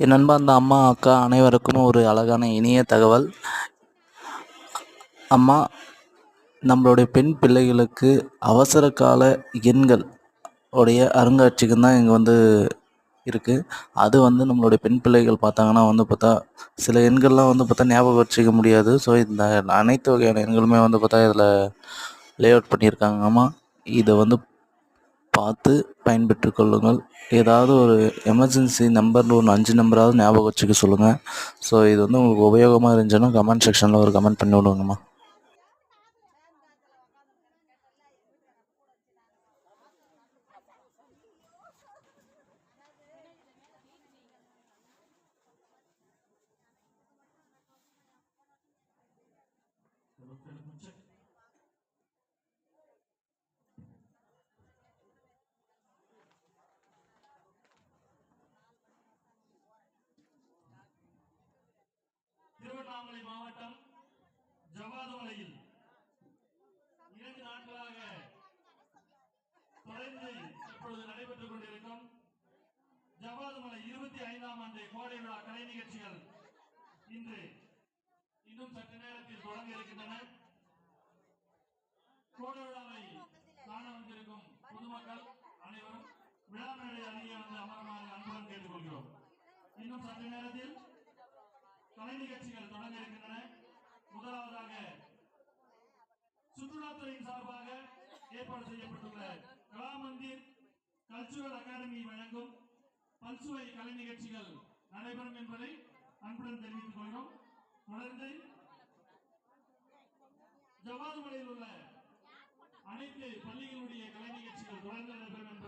என் அன்பார்ந்த அம்மா, அக்கா அனைவருக்கும் ஒரு அழகான இனிய தகவல். அம்மா, நம்மளுடைய பெண் பிள்ளைகளுக்கு அவசர கால எண்கள் உடைய அருங்காட்சியகம் தான் இங்கே இருக்குது. அது நம்மளுடைய பெண் பிள்ளைகள் பார்த்தாங்கன்னா பார்த்தா சில எண்கள்லாம் பார்த்தா ஞாபகம் வச்சுக்க முடியாது. ஸோ இந்த அனைத்து வகையான எண்களுமே பார்த்தா இதில் லே அவுட் பண்ணியிருக்காங்கம்மா. இதை பார்த்து பயன்பெற்று கொள்ளுங்கள். ஏதாவது ஒரு எமர்ஜென்சி நம்பர்னு ஒன்று 5 நம்பராவது ஞாபகம் வச்சுக்க சொல்லுங்கள். ஸோ இது உங்களுக்கு உபயோகமாக இருந்துச்சுன்னா கமெண்ட் செக்ஷனில் ஒரு கமெண்ட் பண்ணி விடுங்கம்மா. திருவண்ணாமலை மாவட்டம் ஜவ்வாதுமலையில் 2 நாட்களாக தொடர்ந்து இப்பொழுது நடைபெற்றுக் கொண்டிருக்கும் ஜவ்வாதுமலை 25ஆம் ஆண்டு கோடை விழா கலை நிகழ்ச்சிகள் இன்று இன்னும் சற்று நேரத்தில் தொடங்க இருக்கின்றன. கோடை விழாவை காண வந்திருக்கும் பொதுமக்கள் அனைவரும் விழா மேடை அருகே அமருமாறு அன்புடன் கேட்டுக்கொள்கிறோம். இன்னும் சற்று நேரத்தில் கலை நிகழ்ச்சிகள் தொடங்க இருக்கின்றன. முதலாவதாக சுற்றுலாத்துறையின் சார்பாக ஏற்பாடு செய்யப்பட்டுள்ள கலாமந்திர் கல்ச்சுரல் அகாடமி வழங்கும் பல்சுவை கலை நிகழ்ச்சிகள் நடைபெறும் என்பதை அன்புடன் தெரிவித்துக் கொள்கிறோம். தொடர்ந்து ஜவ்வாதுமலையில் உள்ள அனைத்து பள்ளிகளுடைய கலை நிகழ்ச்சிகள் தொடர்ந்து நடைபெறும் என்பதை